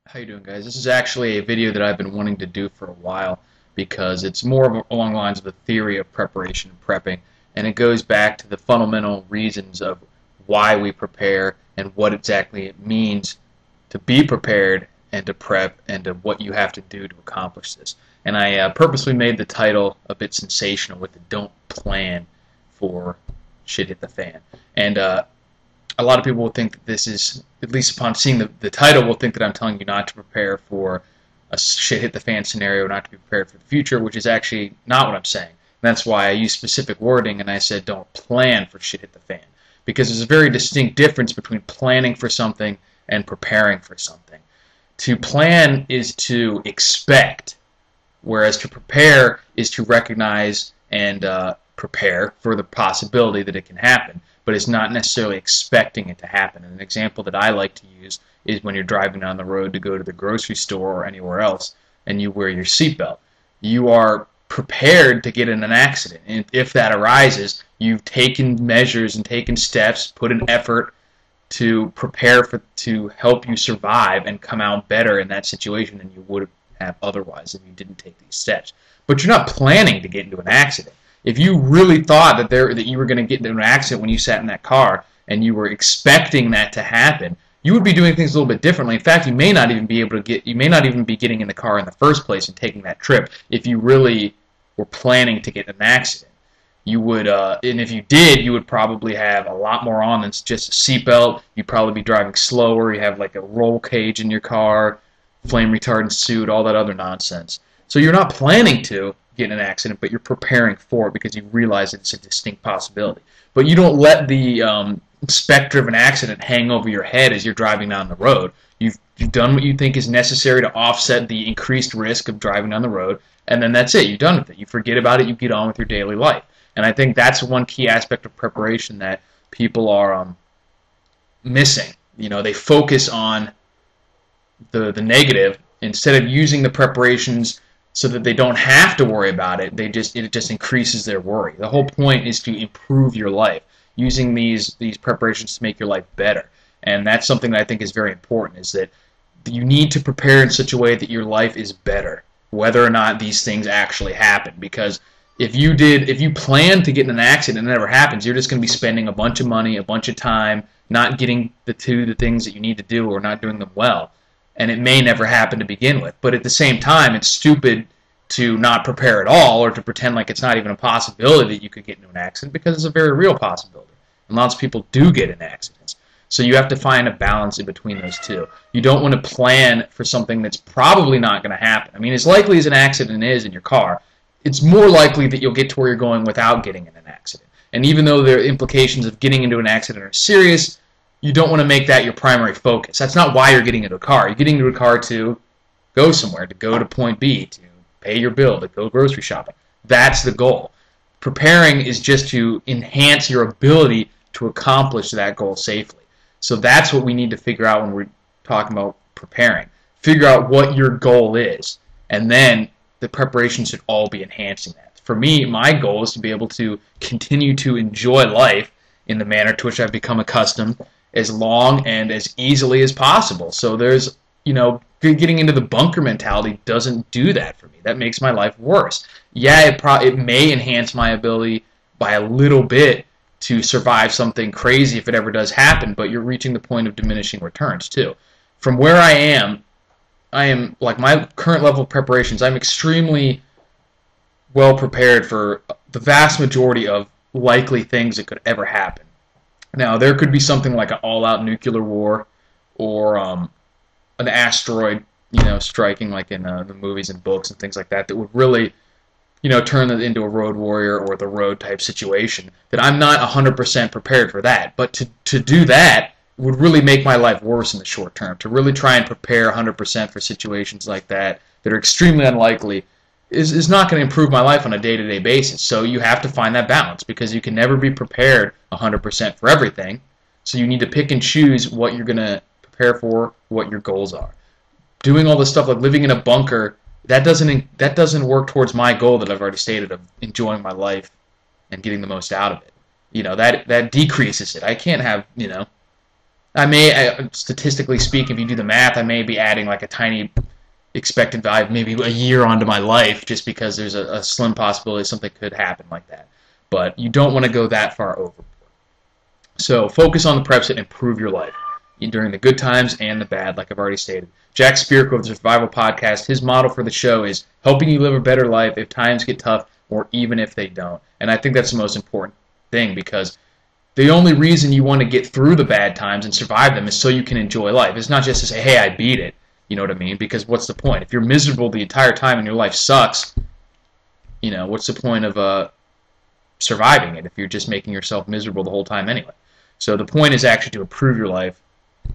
How you doing, guys? This is actually a video that I've been wanting to do for a while because it's more along the lines of the theory of preparation and prepping, and it goes back to the fundamental reasons of why we prepare and what exactly it means to be prepared and to prep and to what you have to do to accomplish this. And I purposely made the title a bit sensational with the "Don't plan for shit hit the fan." And a lot of people will think that this is, at least upon seeing the title, will think that I'm telling you not to prepare for a shit hit the fan scenario, not to be prepared for the future, which is actually not what I'm saying. And that's why I use specific wording and I said don't plan for shit hit the fan. Because there's a very distinct difference between planning for something and preparing for something. To plan is to expect, whereas to prepare is to recognize and prepare for the possibility that it can happen, but it's not necessarily expecting it to happen. And an example that I like to use is when you're driving down the road to go to the grocery store or anywhere else and you wear your seatbelt. You are prepared to get in an accident, and if that arises, you've taken measures and taken steps, put an effort to prepare to help you survive and come out better in that situation than you would have otherwise if you didn't take these steps. But you're not planning to get into an accident. If you really thought that you were going to get into an accident when you sat in that car and you were expecting that to happen, you would be doing things a little bit differently. In fact, you may not even be getting in the car in the first place and taking that trip if you really were planning to get in an accident. You would, and if you did, you would probably have a lot more on than just a seatbelt. You'd probably be driving slower. You have like a roll cage in your car, flame retardant suit, all that other nonsense. So you're not planning to get in an accident, but you're preparing for it because you realize it's a distinct possibility. But you don't let the specter of an accident hang over your head as you're driving down the road. You've done what you think is necessary to offset the increased risk of driving down the road, and then that's it. You're done with it. You forget about it. You get on with your daily life. And I think that's one key aspect of preparation that people are missing. You know, they focus on the negative instead of using the preparations so that they don't have to worry about it. It just increases their worry. The whole point is to improve your life, using these preparations to make your life better. And that's something that I think is very important, is that you need to prepare in such a way that your life is better, whether or not these things actually happen. Because if you plan to get in an accident and it never happens, you're just going to be spending a bunch of money, a bunch of time, not getting the things that you need to do or not doing them well. And it may never happen to begin with. But at the same time, it's stupid to not prepare at all or to pretend like it's not even a possibility that you could get into an accident, because it's a very real possibility. And lots of people do get in accidents. So you have to find a balance in between those two. You don't want to plan for something that's probably not going to happen. I mean, as likely as an accident is in your car, it's more likely that you'll get to where you're going without getting in an accident. And even though the implications of getting into an accident are serious, you don't want to make that your primary focus. That's not why you're getting into a car. You're getting into a car to go somewhere, to go to point B, to pay your bill, to go grocery shopping. That's the goal. Preparing is just to enhance your ability to accomplish that goal safely. So that's what we need to figure out when we're talking about preparing. Figure out what your goal is, and then the preparation should all be enhancing that. For me, my goal is to be able to continue to enjoy life in the manner to which I've become accustomed, as long and as easily as possible. So there's, getting into the bunker mentality doesn't do that for me. That makes my life worse. Yeah, it may enhance my ability by a little bit to survive something crazy if it ever does happen, but you're reaching the point of diminishing returns too. From where I am like my current level of preparations, I'm extremely well prepared for the vast majority of likely things that could ever happen. Now, there could be something like an all-out nuclear war, or an asteroid, striking like in the movies and books and things like that would really, turn it into a road warrior or the road type situation. That I'm not 100% prepared for that. But to do that would really make my life worse in the short term. To really try and prepare 100% for situations like that are extremely unlikely is not going to improve my life on a day-to-day basis. So you have to find that balance, because you can never be prepared 100% for everything. So you need to pick and choose what you're going to prepare for, what your goals are. Doing all this stuff like living in a bunker, that doesn't work towards my goal that I've already stated of enjoying my life and getting the most out of it. That decreases it. I statistically speaking, if you do the math, I may be adding like a tiny expected value, maybe a year onto my life, just because there's a slim possibility something could happen like that. But you don't want to go that far overboard. So focus on the preps that improve your life during the good times and the bad, like I've already stated. Jack Spirko of the Survival Podcast, his motto for the show is helping you live a better life if times get tough or even if they don't. And I think that's the most important thing, because the only reason you want to get through the bad times and survive them is so you can enjoy life. It's not just to say, hey, I beat it. You know what I mean? Because what's the point? If you're miserable the entire time and your life sucks, you know, what's the point of surviving it if you're just making yourself miserable the whole time anyway? So the point is actually to improve your life,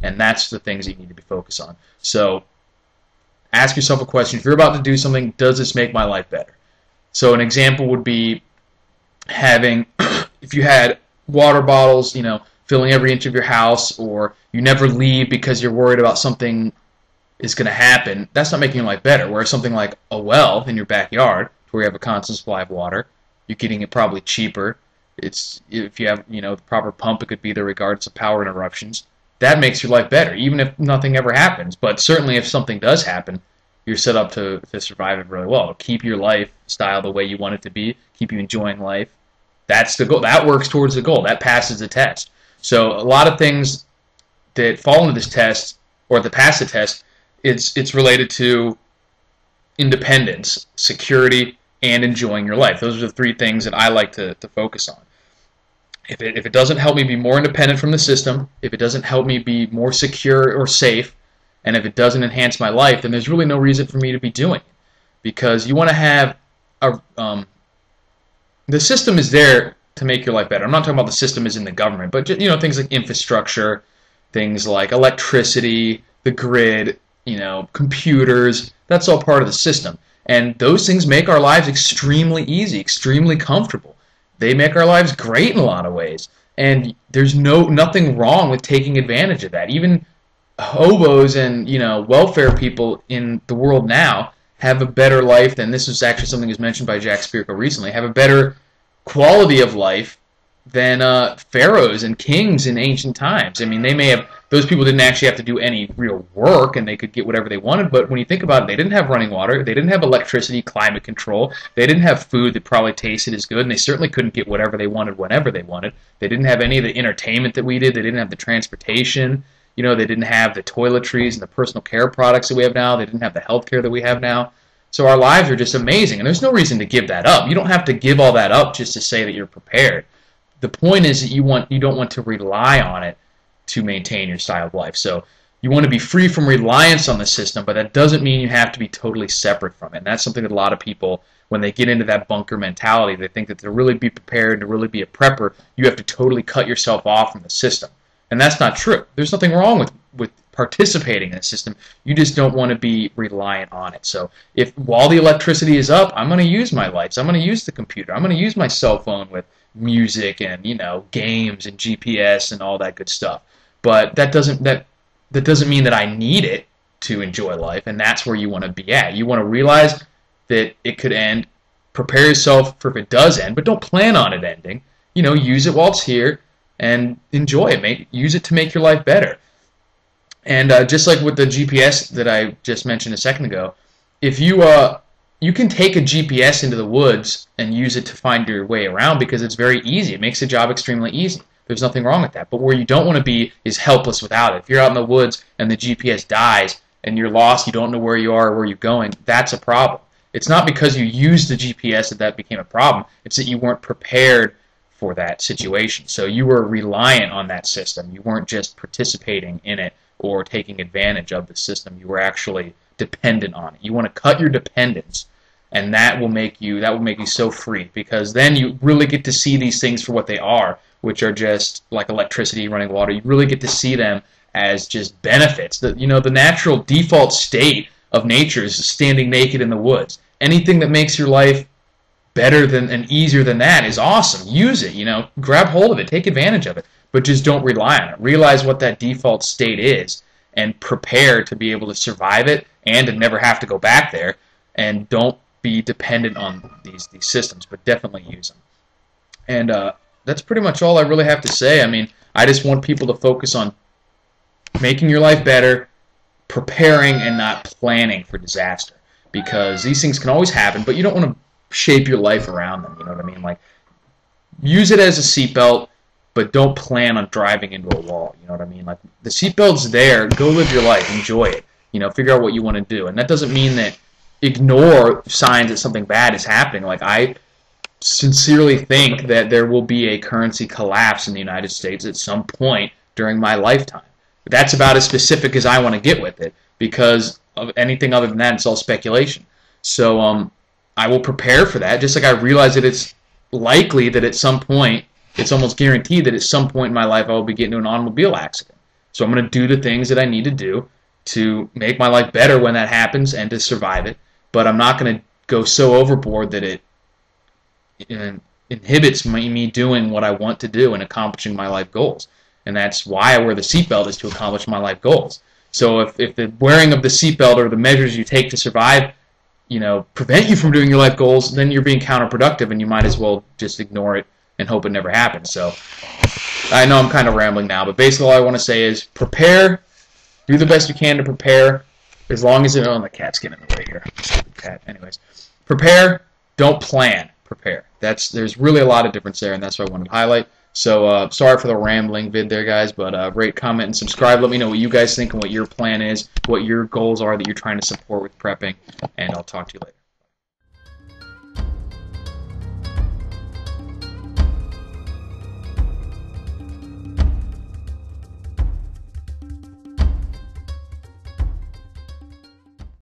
and that's the things that you need to be focused on. So ask yourself a question. If you're about to do something, does this make my life better? So an example would be having, if you had water bottles, you know, filling every inch of your house, or you never leave because you're worried about something is going to happen, that's not making your life better. Whereas something like a well in your backyard, where you have a constant supply of water, you're getting it probably cheaper. If you have, you know, the proper pump, it could be there regardless of power interruptions. That makes your life better, even if nothing ever happens. But certainly if something does happen, you're set up to survive it really well. Keep your lifestyle the way you want it to be. Keep you enjoying life. That's the goal. That works towards the goal. That passes the test. So a lot of things that fall into this test, or that pass the test, it's related to independence, security, and enjoying your life. Those are the three things that I like to focus on. If it doesn't help me be more independent from the system, if it doesn't help me be more secure or safe, and if it doesn't enhance my life, then there's really no reason for me to be doing it. Because you want to have the system is there to make your life better. I'm not talking about the system is in the government, but you know, things like infrastructure, things like electricity, the grid, you know, computers. That's all part of the system. And those things make our lives extremely easy, extremely comfortable. They make our lives great in a lot of ways. And there's nothing wrong with taking advantage of that. Even hobos and, you know, welfare people in the world now have a better life than, this is actually something that was mentioned by Jack Spirko recently, have a better quality of life than pharaohs and kings in ancient times. I mean, they may have, those people didn't actually have to do any real work, and they could get whatever they wanted, but when you think about it, they didn't have running water, they didn't have electricity, climate control, they didn't have food that probably tasted as good, and they certainly couldn't get whatever they wanted whenever they wanted. They didn't have any of the entertainment that we did, they didn't have the transportation, you know, they didn't have the toiletries and the personal care products that we have now, they didn't have the health care that we have now. So our lives are just amazing, and there's no reason to give that up. You don't have to give all that up just to say that you're prepared. The point is that you don't want to rely on it to maintain your style of life. So you want to be free from reliance on the system, but that doesn't mean you have to be totally separate from it. And that's something that a lot of people, when they get into that bunker mentality, they think that to really be prepared, to really be a prepper, you have to totally cut yourself off from the system. And that's not true. There's nothing wrong with participating in the system. You just don't want to be reliant on it. So if while the electricity is up, I'm going to use my lights, I'm going to use the computer, I'm going to use my cell phone with music and, you know, games and GPS and all that good stuff. But that doesn't mean that I need it to enjoy life, and that's where you want to be at. You want to realize that it could end, prepare yourself for if it does end, but don't plan on it ending. You know, use it while it's here and enjoy it. Use it to make your life better. And just like with the GPS that I just mentioned a second ago, if you can take a GPS into the woods and use it to find your way around because it's very easy. It makes the job extremely easy. There's nothing wrong with that. But where you don't want to be is helpless without it. If you're out in the woods and the GPS dies and you're lost, you don't know where you are or where you're going, that's a problem. It's not because you used the GPS that became a problem. It's that you weren't prepared for that situation. So you were reliant on that system. You weren't just participating in it or taking advantage of the system. You were actually dependent on it. You want to cut your dependence, and that will make you so free, because then you really get to see these things for what they are, which are just like electricity, running water. You really get to see them as just benefits. The natural default state of nature is standing naked in the woods. Anything that makes your life better than and easier than that is awesome. Use it, grab hold of it, take advantage of it, but just don't rely on it. Realize what that default state is and prepare to be able to survive it and to never have to go back there, and don't be dependent on these systems, but definitely use them. And that's pretty much all I really have to say. I mean, I just want people to focus on making your life better, preparing, and not planning for disaster. Because these things can always happen, but you don't want to shape your life around them. You know what I mean? Like, use it as a seatbelt, but don't plan on driving into a wall. You know what I mean? Like, the seatbelt's there. Go live your life. Enjoy it. You know, figure out what you want to do. And that doesn't mean that ignore signs that something bad is happening. Like, I sincerely think that there will be a currency collapse in the United States at some point during my lifetime. But that's about as specific as I want to get with it, because of anything other than that, it's all speculation. So I will prepare for that, just like I realize that it's likely that at some point, it's almost guaranteed that at some point in my life I will be getting into an automobile accident. So I'm going to do the things that I need to do to make my life better when that happens and to survive it. But I'm not going to go so overboard that it inhibits me doing what I want to do and accomplishing my life goals. And that's why I wear the seatbelt, is to accomplish my life goals. So if the wearing of the seatbelt or the measures you take to survive, you know, prevent you from doing your life goals, then you're being counterproductive, and you might as well just ignore it and hope it never happens. So I know I'm kind of rambling now, but basically all I want to say is prepare, do the best you can to prepare, as long as the cat's getting in the way here. Stupid cat. Anyways, prepare, don't plan, prepare. There's really a lot of difference there, and that's what I wanted to highlight. So sorry for the rambling vid there, guys, but rate, comment, and subscribe. Let me know what you guys think and what your plan is, what your goals are that you're trying to support with prepping, and I'll talk to you later.